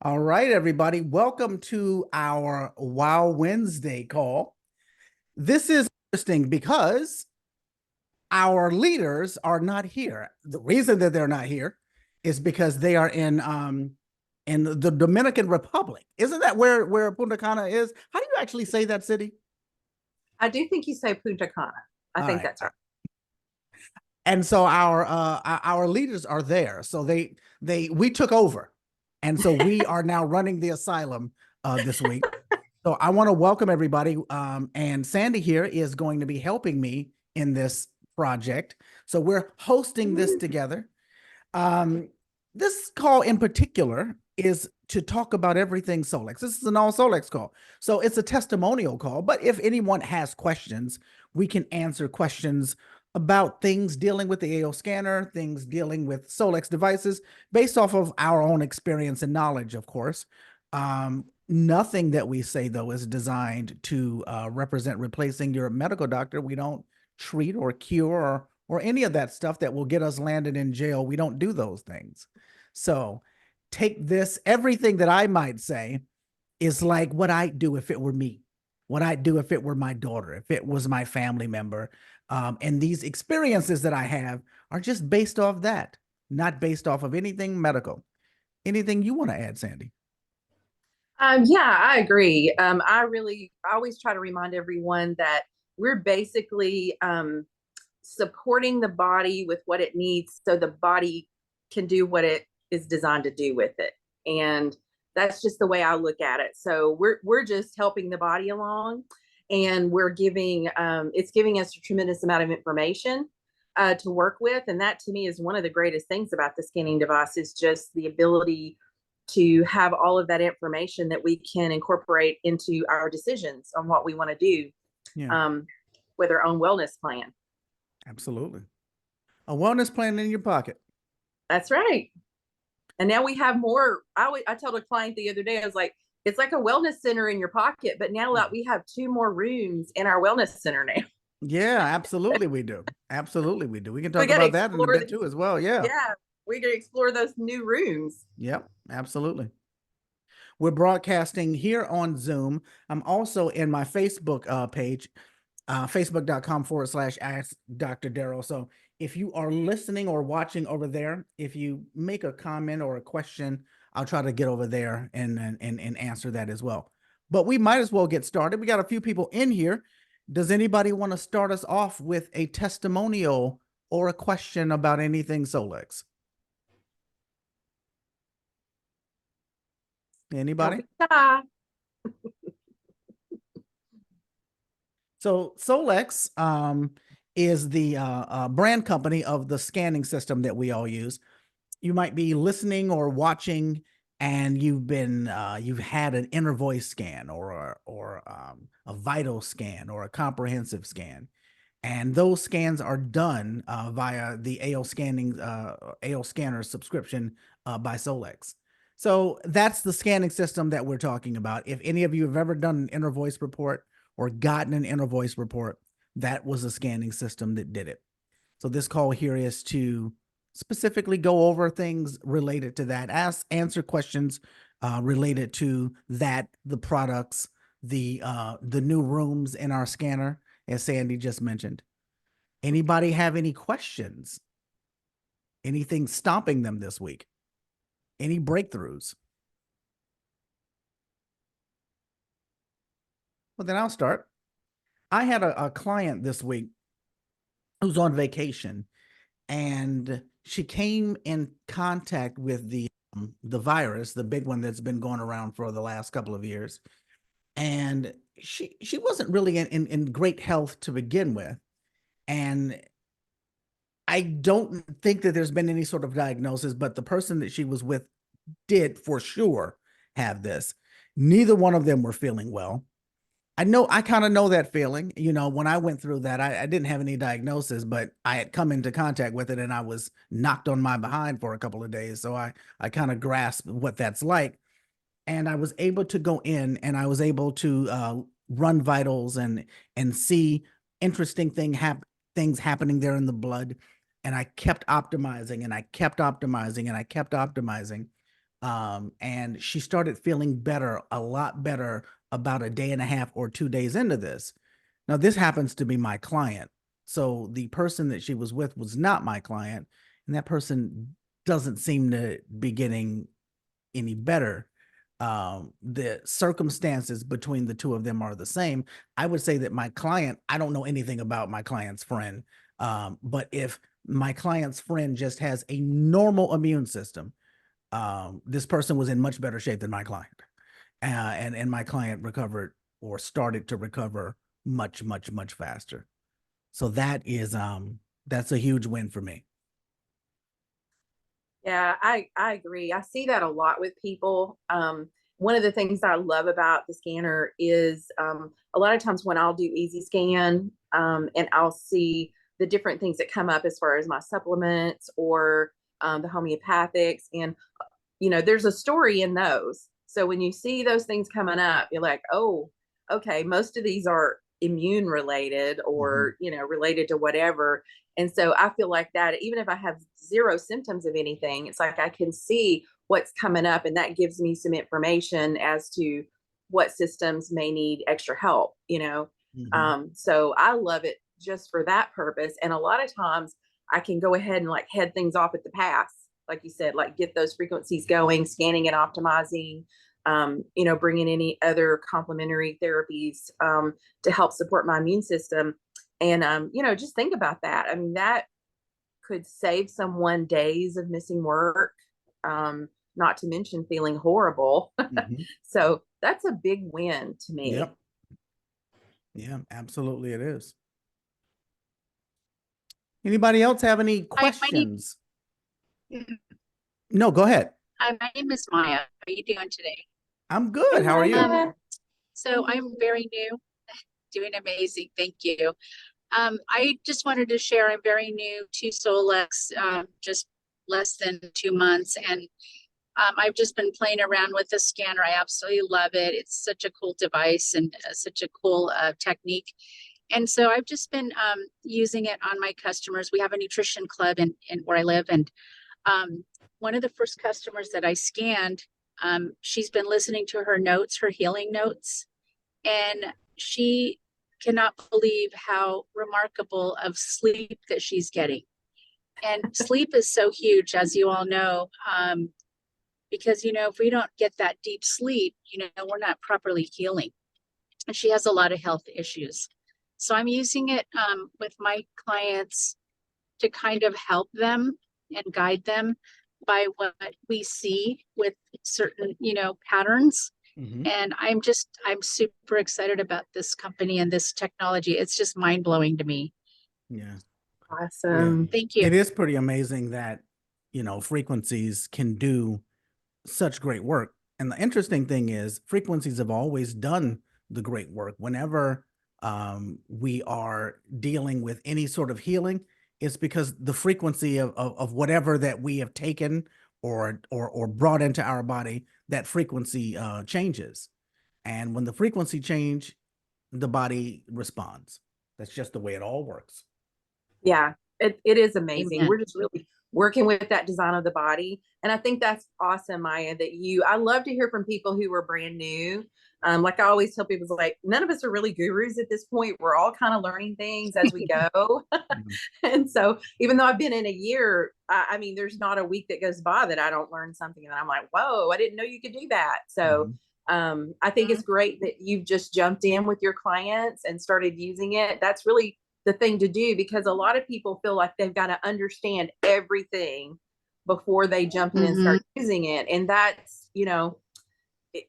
All right, everybody. Welcome to our Wow Wednesday call. This is interesting because our leaders are not here. The reason that they're not here is because they are in the Dominican Republic. Isn't that where Punta Cana is? How do you actually say that city? I do think you say Punta Cana. I All think right. that's right. And so our leaders are there. So we took over. And so we are now running the asylum this week. So I want to welcome everybody. And Sandy here is going to be helping me in this project. So we're hosting this together. Um, this call in particular is to talk about everything Solex. This is an all Solex call. So it's a testimonial call. But if anyone has questions, we can answer questions about things dealing with the AO scanner, things dealing with Solex devices, based off of our own experience and knowledge, of course. Nothing that we say, though, is designed to represent replacing your medical doctor. We don't treat or cure or any of that stuff that will get us landed in jail. We don't do those things. So take this, everything that I might say is like what I'd do if it were me, what I'd do if it were my daughter, if it was my family member. And these experiences that I have are just based off that, not based off of anything medical. Anything you want to add, Sandy? Yeah, I agree. I always try to remind everyone that we're basically supporting the body with what it needs so the body can do what it is designed to do with it. And that's just the way I look at it. So we're just helping the body along, and we're giving it's giving us a tremendous amount of information to work with. And that to me is one of the greatest things about the scanning device is just the ability to have all of that information that we can incorporate into our decisions on what we want to do Yeah, um, with our own wellness plan. absolutely. A wellness plan in your pocket. That's right. And now we have more. I told a client the other day, I was like, it's like a wellness center in your pocket, but now that we have two more rooms in our wellness center now, Yeah, absolutely we do. Absolutely we do. We can we talk got to about that in a explore. bit too as well. Yeah. Yeah, we got to explore those new rooms. Yep, absolutely. We're broadcasting here on Zoom. I'm also in my Facebook page, facebook.com/ ask Dr. Daryl. So if you are listening or watching over there, if you make a comment or a question, I'll try to get over there and answer that as well. But we might as well get started. We got a few people in here. Does anybody want to start us off with a testimonial or a question about anything Solex? Don't Anybody? be shy. So Solex is the brand company of the scanning system that we all use. You might be listening or watching, and you've had an inner voice scan or a vital scan or a comprehensive scan, and those scans are done via the AO scanner subscription by Solex. So that's the scanning system that we're talking about. If any of you have ever done an inner voice report or gotten an inner voice report, that was a scanning system that did it. So this call here is to specifically go over things related to that, answer questions related to that, the products, the new rooms in our scanner, as Sandy just mentioned. Anybody have any questions? Anything stopping them this week? Any breakthroughs? Well, then I'll start. I had a client this week who's on vacation, and she came in contact with the virus, the big one that's been going around for the last couple of years. And she wasn't really in great health to begin with. And I don't think that there's been any sort of diagnosis, but the person that she was with did for sure have this. Neither one of them were feeling well. I kind of know that feeling. When I went through that, I didn't have any diagnosis, but I had come into contact with it and I was knocked on my behind for a couple of days. So I kind of grasped what that's like. And I was able to go in and I was able to run vitals and see interesting things happening there in the blood. And I kept optimizing and I kept optimizing and I kept optimizing And she started feeling better, a lot better, about a day and a half or 2 days into this. Now, this happens to be my client. So the person that she was with was not my client, and that person doesn't seem to be getting any better. The circumstances between the two of them are the same. I would say that my client, I don't know anything about my client's friend, but if my client's friend just has a normal immune system, this person was in much better shape than my client. And my client recovered or started to recover much, much, much faster. So that's a huge win for me. Yeah, I agree. I see that a lot with people. One of the things that I love about the scanner is a lot of times when I'll do easy scan and I'll see the different things that come up as far as my supplements or the homeopathics, and there's a story in those. So when you see those things coming up, you're like, oh, okay, most of these are immune related or, related to whatever. And so I feel like that even if I have zero symptoms of anything, it's like I can see what's coming up, and that gives me some information as to what systems may need extra help. So I love it just for that purpose. And a lot of times I can go ahead and like head things off at the pass, like you said, like get those frequencies going, scanning and optimizing, bringing any other complementary therapies to help support my immune system. And, just think about that. I mean, that could save someone days of missing work, not to mention feeling horrible. So that's a big win to me. Yep. Yeah, absolutely it is. Anybody else have any questions? No, go ahead. Hi, my name is Maya. How are you doing today? I'm good. How are you? So I'm very new, doing amazing. Thank you. I just wanted to share, I'm very new to Solex, just less than 2 months. And I've just been playing around with the scanner. I absolutely love it. It's such a cool device and such a cool technique. And so I've just been using it on my customers. We have a nutrition club in where I live. And one of the first customers that I scanned, she's been listening to her notes, her healing notes, and she cannot believe how remarkable of sleep that she's getting. And sleep is so huge, as you all know, because, if we don't get that deep sleep, we're not properly healing. And she has a lot of health issues. So I'm using it with my clients to kind of help them and guide them by what we see with certain, patterns. And I'm super excited about this company and this technology. It's just mind blowing to me. Yeah. Awesome. Yeah. Thank you. It is pretty amazing that, frequencies can do such great work. And the interesting thing is frequencies have always done the great work. Whenever we are dealing with any sort of healing, it's because the frequency of whatever that we have taken or brought into our body, that frequency changes. And when the frequency change, the body responds. That's just the way it all works. Yeah, it is amazing. Amen. We're just really working with that design of the body. And I think that's awesome, Maya, that I love to hear from people who are brand new. Like I always tell people, like, none of us are really gurus at this point. We're all kind of learning things as we go. And so even though I've been in a year, I mean, there's not a week that goes by that I don't learn something and I'm like, whoa, I didn't know you could do that. So I think it's great that you've just jumped in with your clients and started using it. That's really the thing to do, because a lot of people feel like they've got to understand everything before they jump in and start using it. And that's,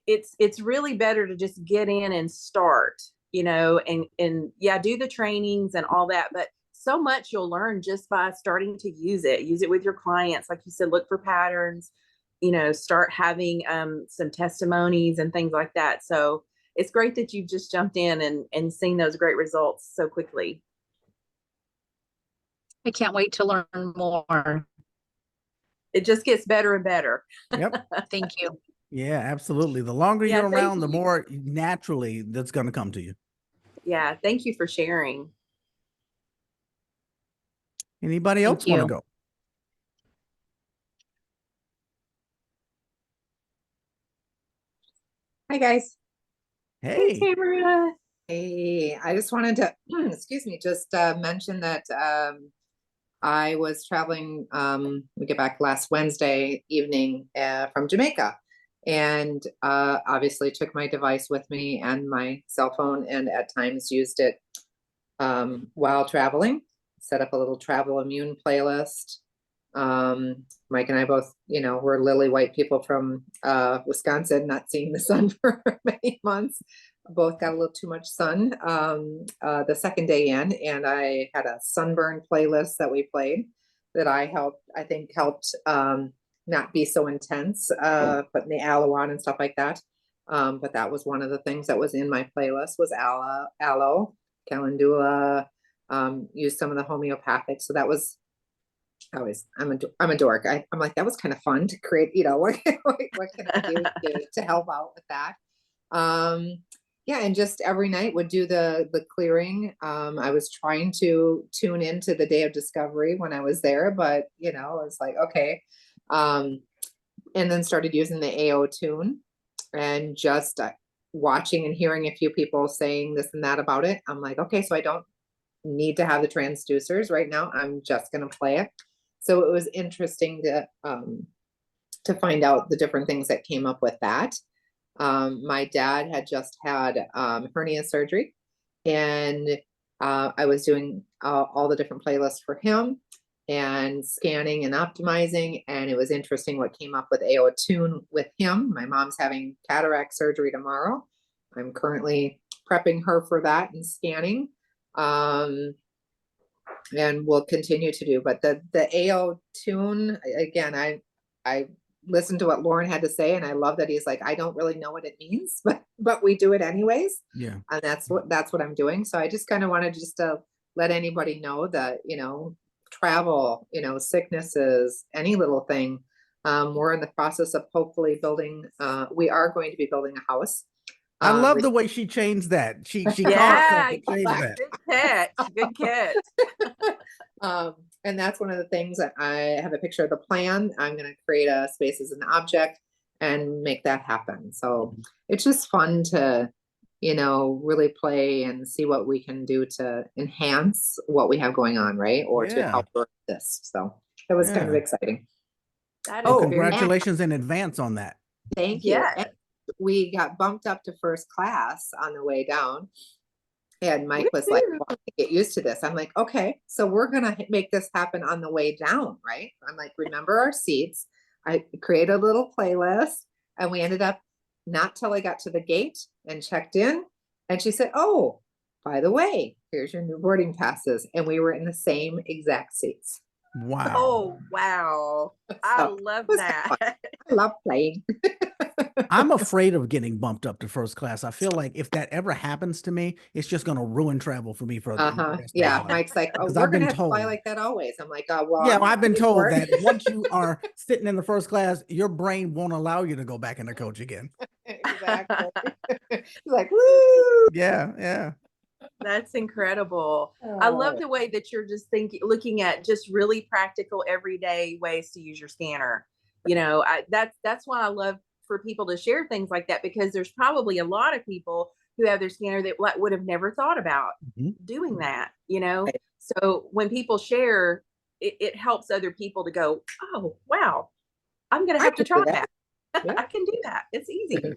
it's really better to just get in and start, and yeah, do the trainings and all that. But so much you'll learn just by starting to use it with your clients. Like you said, look for patterns, start having some testimonies and things like that. So it's great that you've just jumped in and seen those great results so quickly. I can't wait to learn more. It just gets better and better. Yep. Thank you. Yeah, absolutely. The longer Yeah, you're thank around, the you. more naturally that's going to come to you. Yeah, thank you for sharing. Anybody else Thank want to you. go? Hi, guys. Hey, Tamara. Hey, I just wanted to, excuse me, just mention that I was traveling, we get back last Wednesday evening from Jamaica. And obviously took my device with me and my cell phone, and at times used it while traveling. Set up a little travel immune playlist. Mike and I both, we're lily white people from Wisconsin, not seeing the sun for many months. Both got a little too much sun the second day in, and I had a sunburn playlist that we played that I think helped not be so intense, putting the aloe on and stuff like that. But that was one of the things that was in my playlist was aloe, calendula, used some of the homeopathic. So that was I'm a dork. I'm like, that was kind of fun to create, what can I do to help out with that? Yeah, and just every night would do the clearing. I was trying to tune into the day of discovery when I was there, but I was like, okay. And then started using the AO tune, and just watching and hearing a few people saying this and that about it. I'm like, okay, so I don't need to have the transducers right now. I'm just gonna play it. So it was interesting to find out the different things that came up with that. My dad had just had hernia surgery, and I was doing all the different playlists for him and scanning and optimizing, and it was interesting what came up with AO Tune with him. My mom's having cataract surgery tomorrow. I'm currently prepping her for that and scanning. And we'll continue to do, but the AO Tune, again, I listened to what Lauren had to say, and I love that he's like, I don't really know what it means, but we do it anyways. yeah. And that's what I'm doing. So I just kind of wanted just to let anybody know that, travel, sicknesses, any little thing. We're in the process of hopefully building, we are going to be building a house. I love the way she changed that. She Yeah, changed that. good catch. Good catch. And that's one of the things that I have a picture of the plan. I'm going to create a space as an object and make that happen. So it's just fun to, really play and see what we can do to enhance what we have going on, right? Or to Yeah. help with this. So it was kind of Yeah. exciting. That is Oh, very- congratulations in advance on that. Thank you. Yes. And we got bumped up to first class on the way down. And Mike was like, Woohoo. well, get used to this. I'm like, okay, so we're going to make this happen on the way down, right? I'm like, remember our seats. I created a little playlist, and we ended up not till I got to the gate and checked in. And she said, oh, by the way, here's your new boarding passes. And we were in the same exact seats. Wow. Oh, wow. I So, love it was that. fun. I love playing. I'm afraid of getting bumped up to first class. I feel like if that ever happens to me, it's just going to ruin travel for me for the rest of my Yeah. life. Mike's like, oh, 'Cause we're I've going been to have to fly told. like that always. I'm like, oh, well, Yeah, I'm I've been ready told for it. that once you are sitting in the first class, your brain won't allow you to go back in the coach again. Exactly. He's like, woo. Yeah, yeah. That's incredible. I love the way that you're just looking at just really practical, everyday ways to use your scanner. That's why I love for people to share things like that, because there's probably a lot of people who have their scanner that would have never thought about doing that. Right. So when people share, it helps other people to go, oh wow, I'm gonna I have to can try do that. Yeah. I can do that. It's easy.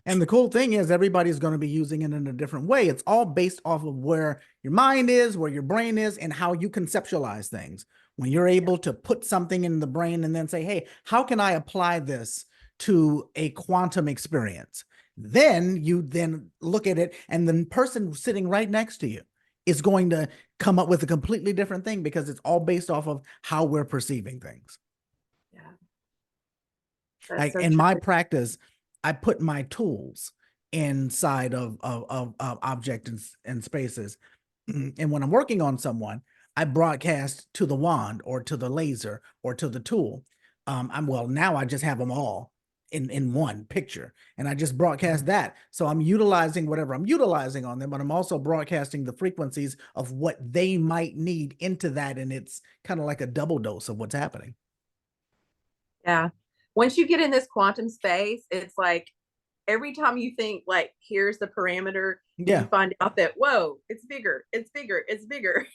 And the cool thing is everybody's going to be using it in a different way. It's all based off of where your mind is, where your brain is, and how you conceptualize things. When you're able to put something in the brain and then say, hey, how can I apply this to a quantum experience? Then you then look at it, and the person sitting right next to you is going to come up with a completely different thing, because it's all based off of how we're perceiving things. Yeah. That's Like so in my true. practice, I put my tools inside of objects and spaces. And when I'm working on someone, I broadcast to the wand or to the laser or to the tool. Now I just have them all in one picture, and I just broadcast that. So I'm utilizing whatever I'm utilizing on them, but I'm also broadcasting the frequencies of what they might need into that. And it's kind of like a double dose of what's happening. Yeah. Once you get in this quantum space, it's like every time you think like, here's the parameter, Yeah. you find out that, whoa, it's bigger, it's bigger, it's bigger.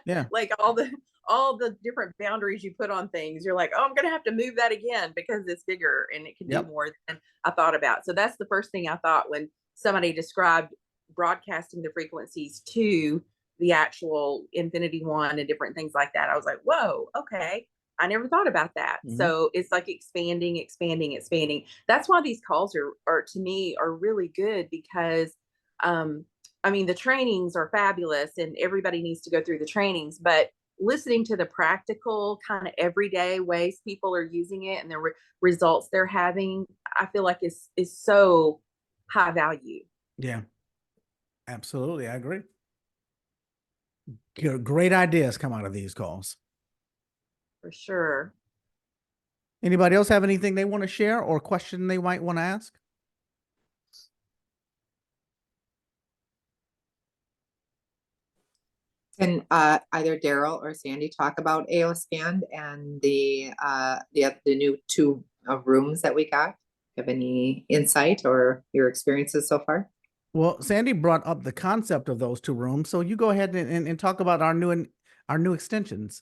Yeah. Like all the different boundaries you put on things, you're like, oh, I'm gonna have to move that again because it's bigger and it can do Yep. more than I thought about. So that's the first thing I thought when somebody described broadcasting the frequencies to the actual Infinity One and different things like that. I was like, whoa, okay. I never thought about that. Mhm. So it's like expanding, expanding, expanding. That's why these calls are to me are really good because I mean the trainings are fabulous and everybody needs to go through the trainings, but listening to the practical kind of everyday ways people are using it and the results they're having, I feel like is so high value. Yeah. Absolutely. I agree. Great ideas come out of these calls. For sure. Anybody else have anything they want to share or question they might want to ask? Can either Daryl or Sandy talk about AOS Band and the new two rooms that we got? Have any insight or your experiences so far? Well, Sandy brought up the concept of those two rooms, so you go ahead and talk about our new extensions.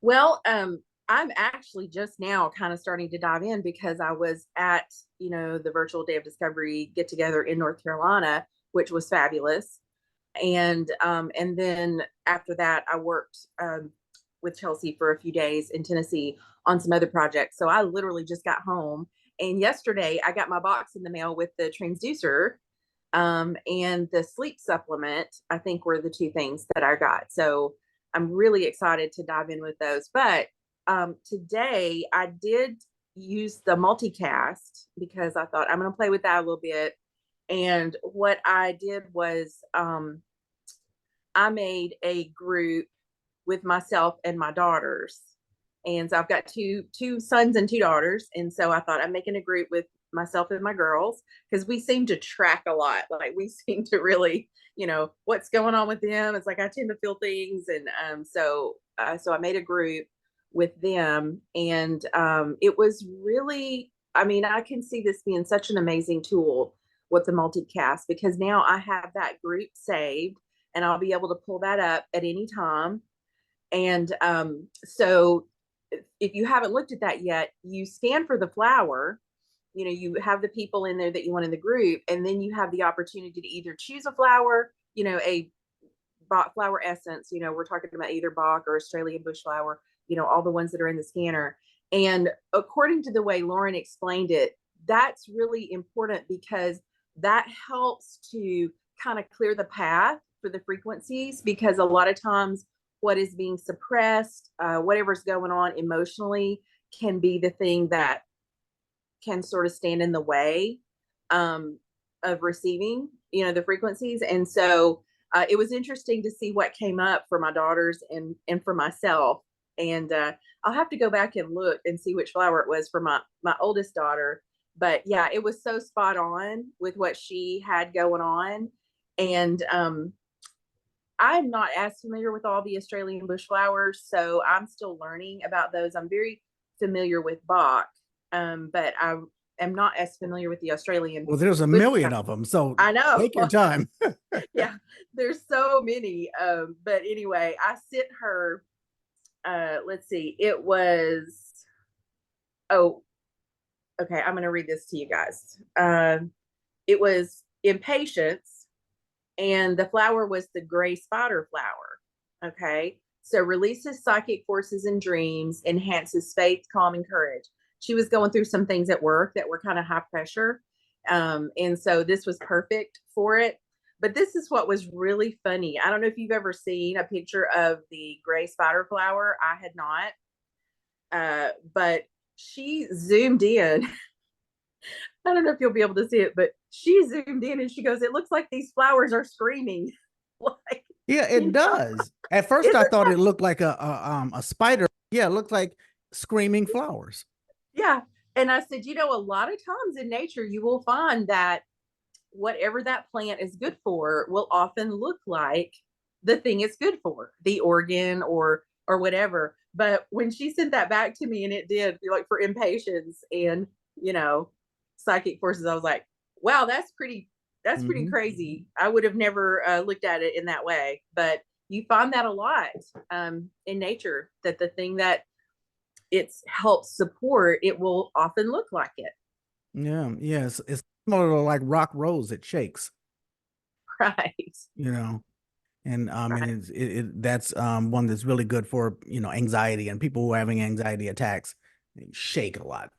Well, I'm actually just now kind of starting to dive in because I was at, the virtual Day of Discovery get together in North Carolina, which was fabulous. And then after that, I worked with Chelsea for a few days in Tennessee on some other projects. So I literally just got home, and yesterday I got my box in the mail with the transducer and the sleep supplement. I think were the two things that I got. So I'm really excited to dive in with those. But today I did use the multicast because I thought I'm going to play with that a little bit. And what I did was I made a group with myself and my daughters. And so I've got two sons and two daughters. And so I thought I'm making a group with myself and my girls because we seem to track a lot. Like we seem to really, what's going on with them. It's like I tend to feel things. And so I made a group with them. And it was really, I mean, I can see this being such an amazing tool with the multicast because now I have that group saved and I'll be able to pull that up at any time. And so if you haven't looked at that yet, you scan for the flower, you have the people in there that you want in the group, and then you have the opportunity to either choose a flower, a Bach flower essence, we're talking about either Bach or Australian bush flower, all the ones that are in the scanner. And according to the way Lauren explained it, that's really important because that helps to kind of clear the path for the frequencies, because a lot of times what is being suppressed, whatever's going on emotionally, can be the thing that can sort of stand in the way of receiving, the frequencies. And so it was interesting to see what came up for my daughters and for myself. And I'll have to go back and look and see which flower it was for my oldest daughter. But yeah, it was so spot on with what she had going on. And I'm not as familiar with all the Australian bush flowers, so I'm still learning about those. I'm very familiar with Bach, but I am not as familiar with the Australian. Well, there's a million of them, so I know. take your time. Yeah, there's so many. But anyway, I sent her. Let's see. It was. Oh, okay. I'm going to read this to you guys. It was Impatience, and the flower was the gray spider flower. Okay. So releases psychic forces and dreams, enhances faith, calm, and courage. She was going through some things at work that were kind of high pressure. And so this was perfect for it. But this is what was really funny. I don't know if you've ever seen a picture of the gray spider flower. I had not. But she zoomed in. I don't know if you'll be able to see it, but she zoomed in and she goes, "It looks like these flowers are screaming." Like, Yeah, it does. At first, I thought it looked like a spider. Yeah, it looked like screaming flowers. Yeah. And I said, a lot of times in nature, you will find that whatever that plant is good for will often look like the thing it's good for, the organ or whatever. But when she sent that back to me, and it did, like for Impatience, and psychic forces. I was like, wow, that's pretty Mhm. crazy. I would have never looked at it in that way. But you find that a lot in nature, that the thing that it's helps support, it will often look like it. Yeah, yes, it's similar to like rock rose, it shakes, Right. you know. And Right. that's one that's really good for, anxiety, and people who are having anxiety attacks, they shake a lot.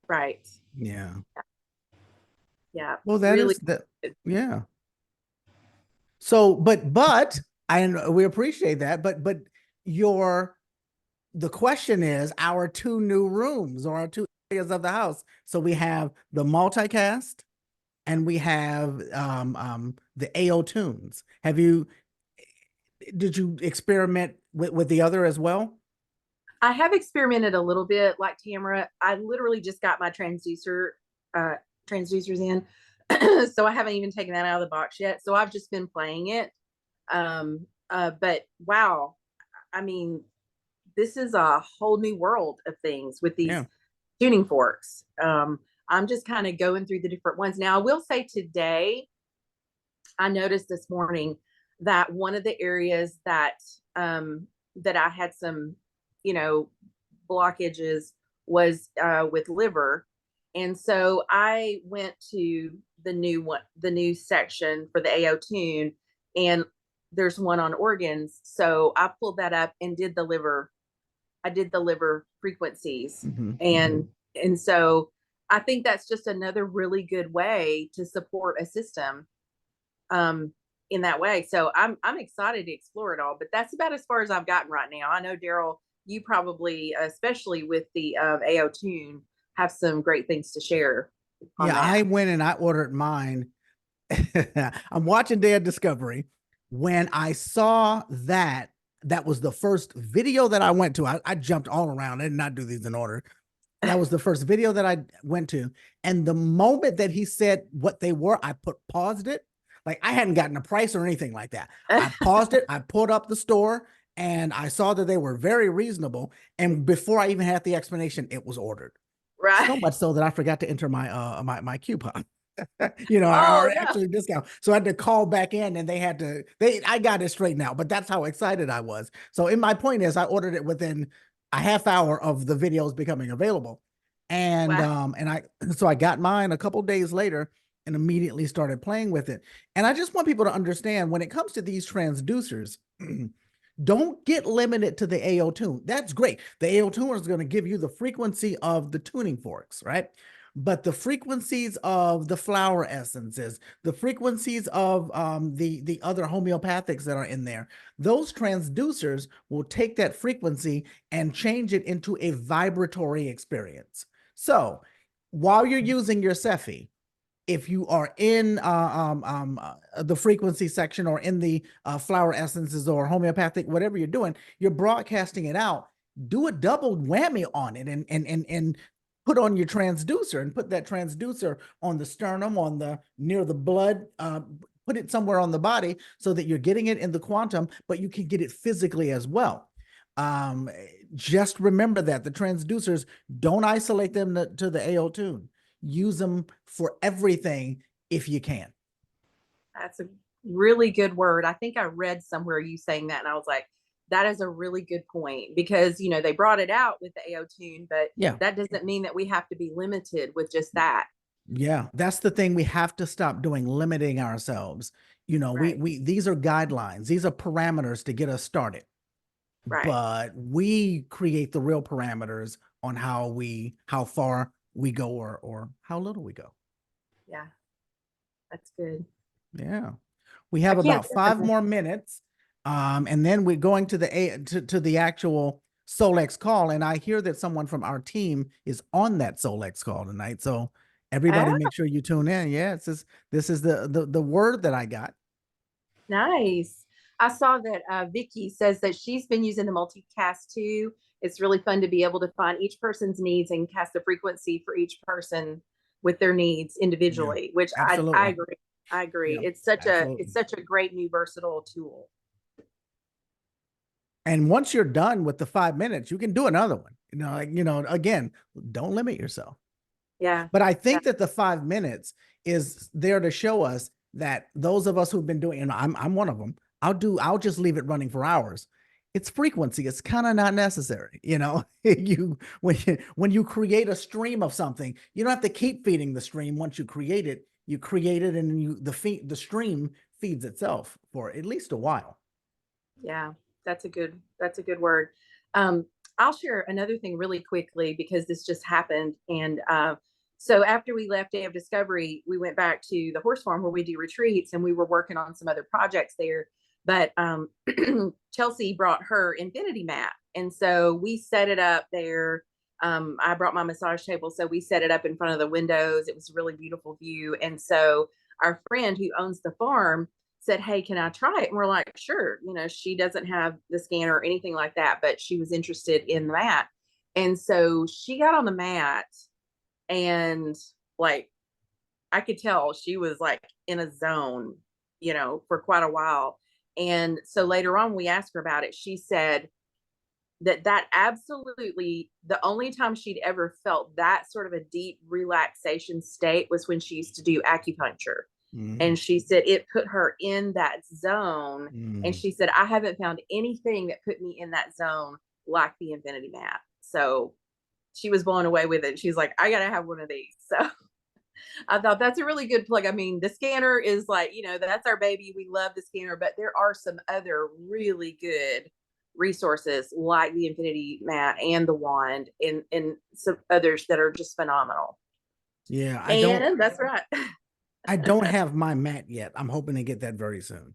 Right. Yeah. Yeah. Well, that Really is that. good. Yeah. So, but we appreciate that, but your the question is our two new rooms, or our two areas of the house. So we have the multicast and we have the AO tunes. Did you experiment with the other as well? I have experimented a little bit like Tamara. I literally just got my uh, transducers in. So I haven't even taken that out of the box yet. So I've just been playing it. But wow, I mean, this is a whole new world of things with these Yeah. tuning forks. I'm just kind of going through the different ones. Now, I will say today, I noticed this morning that one of the areas that I had some, you know, blockages was with liver, and so I went to the new section for the AO tune, and there's one on organs. So I pulled that up and did the liver. I did the liver frequencies, Mm-hmm. and so I think that's just another really good way to support a system um, in that way. So I'm excited to explore it all, but that's about as far as I've gotten right now. I know Daryl, you probably, especially with the AO tune, have some great things to share on Yeah, that. I went and I ordered mine. I'm watching Dead Discovery. When I saw that, that was the first video that I went to. I jumped all around. I did not do these in order. That was the first video that I went to. And the moment that he said what they were, I paused it. Like, I hadn't gotten a price or anything like that. I paused it. I pulled up the store and I saw that they were very reasonable. And before I even had the explanation, it was ordered. So Right. much so that I forgot to enter my coupon. Oh Our no. actually discount. So I had to call back in, and I got it straightened out, but that's how excited I was. So in my point is, I ordered it within a half hour of the videos becoming available. And Wow. so I got mine a couple days later and immediately started playing with it. And I just want people to understand, when it comes to these transducers, don't get limited to the AO tune. That's great. The AO tuner is going to give you the frequency of the tuning forks, right? But the frequencies of the flower essences, the frequencies of the other homeopathics that are in there, those transducers will take that frequency and change it into a vibratory experience. So while you're using your Cephi, if you are in the frequency section, or in the flower essences or homeopathic, whatever you're doing, you're broadcasting it out. Do a double whammy on it, and put on your transducer, and put that transducer on the sternum, on the near the blood. Put it somewhere on the body so that you're getting it in the quantum, but you can get it physically as well. Just remember that the transducers, don't isolate them to the AO tune. Use them for everything if you can. That's a really good word. I think I read somewhere you saying that, and I was like, that is a really good point, because they brought it out with the AO tune, but Yeah. that doesn't mean that we have to be limited with just that. Yeah, that's the thing we have to stop doing, limiting ourselves. Right. We these are guidelines, these are parameters to get us started. Right. But we create the real parameters on how far we go, or how little we go. Yeah. That's good. Yeah. We I have can't about 5 more minutes. And then we're going to the actual Solex call. And I hear that someone from our team is on that Solex call tonight. So everybody Oh, make sure you tune in. Yeah, this is the word that I got. nice. I saw that Vicky says that she's been using the multicast too. It's really fun to be able to find each person's needs and cast the frequency for each person with their needs Yeah, individually, which I absolutely. agree. I agree. Yeah, It's absolutely. such a great new versatile tool. And once you're done with the 5 minutes, you can do another one. Again, don't limit yourself. Yeah. But I think that the 5 minutes is there to show us that those of us who've been doing, and I'm one of them, I'll just leave it running for hours. It's frequency. It's kind of not necessary. When you create a stream of something, you don't have to keep feeding the stream. Once you create it, and the stream feeds itself for at least a while. Yeah, that's a good word. I'll share another thing really quickly because this just happened. And so after we left Day of Discovery, we went back to the horse farm where we do retreats, and we were working on some other projects there. But Chelsea brought her infinity mat, and so we set it up there. I brought my massage table, so we set it up in front of the windows. It was a really beautiful view. And so our friend who owns the farm said, "Hey, can I try it?" And we're like, "Sure." She doesn't have the scanner or anything like that, but she was interested in the mat. And so she got on the mat, and like, I could tell she was like in a zone, for quite a while. And so later on, we asked her about it. She said that absolutely the only time she'd ever felt that sort of a deep relaxation state was when she used to do acupuncture. And she said it put her in that zone. And she said, "I haven't found anything that put me in that zone like the infinity mat." So she was blown away with it. She's like, "I got to have one of these." So I thought that's a really good plug. I mean, the scanner is like, that's our baby. We love the scanner, but there are some other really good resources like the infinity mat and the wand, and some others that are just phenomenal. Yeah, That's right. I don't have my mat yet. I'm hoping to get that very soon.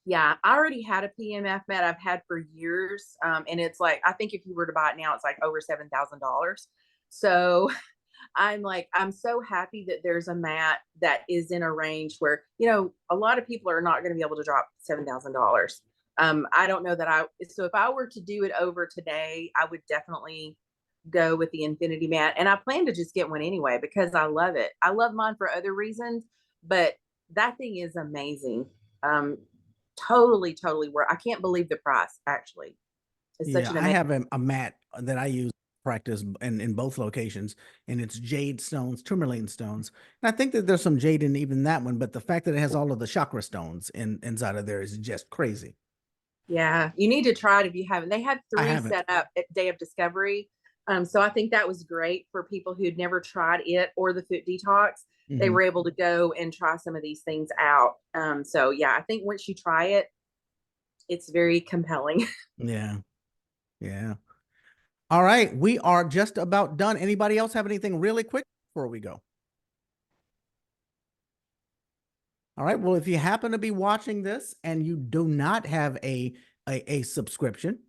Yeah, I already had a PMF mat I've had for years. And it's like, I think if you were to buy it now, it's like over $7,000. So I'm so happy that there's a mat that is in a range where, a lot of people are not going to be able to drop $7,000. I don't know that so if I were to do it over today, I would definitely go with the infinity mat. And I plan to just get one anyway, because I love it. I love mine for other reasons, but that thing is amazing. Totally, totally worth. I can't believe the price, actually. It's such Yeah, an I amazing. have a mat that I use practice in both locations, and it's jade stones, tourmaline stones. And I think that there's some jade in even that one, but the fact that it has all of the chakra stones inside of there is just crazy. Yeah, you need to try it if you haven't. They had I 3 haven't. set up at Day of Discovery. So I think that was great for people who'd never tried it or the foot detox. They Mhm. were able to go and try some of these things out. So yeah, I think once you try it, it's very compelling. Yeah. Yeah. All right, we are just about done. Anybody else have anything really quick before we go? All right. Well, if you happen to be watching this and you do not have a subscription,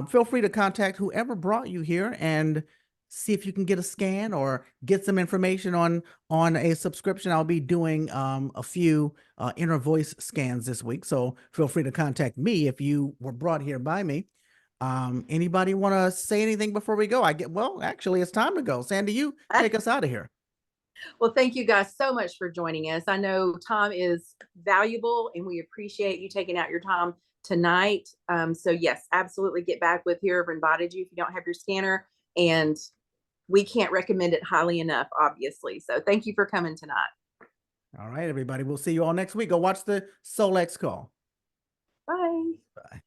feel free to contact whoever brought you here and see if you can get a scan or get some information on a subscription. I'll be doing a few inner voice scans this week, so feel free to contact me if you were brought here by me. Anybody want to say anything before we go? Well, actually, it's time to go. Sandy, you take us out of here. Well, thank you guys so much for joining us. I know time is valuable, and we appreciate you taking out your time tonight. So yes, absolutely get back with whoever invited you if you don't have your scanner. And we can't recommend it highly enough, obviously. So thank you for coming tonight. All right, everybody. We'll see you all next week. Go watch the Solex call. Bye. Bye.